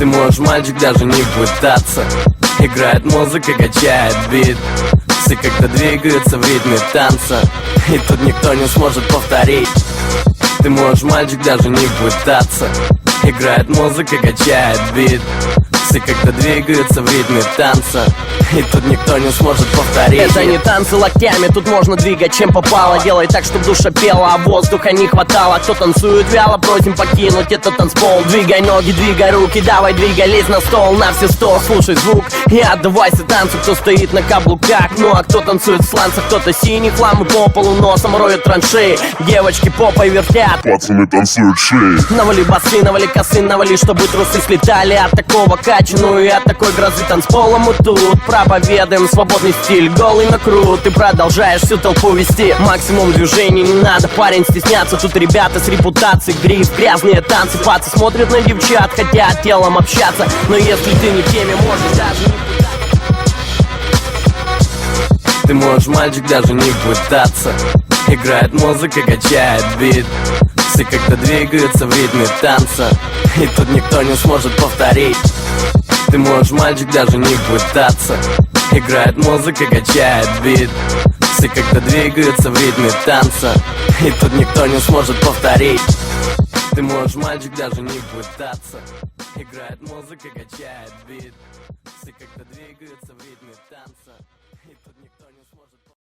Ты можешь, мальчик, даже не пытаться. Играет музыка, качает бит. Все как-то двигаются в ритме танца, и тут никто не сможет повторить. Ты можешь, мальчик, даже не пытаться. Играет музыка, качает бит. Все как-то двигаются в ритме танца, и тут никто не сможет повторить. Это не танцы локтями, тут можно двигать чем попало. Делай так, чтобы душа пела, а воздуха не хватало. Кто танцует вяло, просим покинуть этот танцпол. Двигай ноги, двигай руки, давай двигай, лезь на стол, на все 100. Слушай звук и отдавайся танцу, кто стоит на каблуках. Ну а кто танцует в сланцах, кто-то синий хлам и по полу носом роют траншеи. Девочки попой вертят, пацаны танцуют шеи. навали басы, навали косы, навали, чтобы трусы слетали от такого кача. Ну и от такой грозы танцпола мы тут проповедуем свободный стиль, голый на крут. Ты продолжаешь всю толпу вести, максимум движений, не надо, парень, стесняться. Тут ребята с репутацией, гриф, грязные танцы. Пацы смотрят на девчат, хотят телом общаться. Но если ты не в теме, можешь даже не пытаться. Ты можешь, мальчик, даже не пытаться. Играет музыка, качает бит. Все как-то двигаются в ритме танца, и тут никто не сможет повторить. Ты можешь, мальчик, даже не пытаться. Играет музыка, качает бит. Все как-то двигаются в ритме танца, и тут никто не сможет повторить. Ты можешь, мальчик, даже не пытаться. Играет музыка, качает бит. Все как-то двигаются в ритме танца.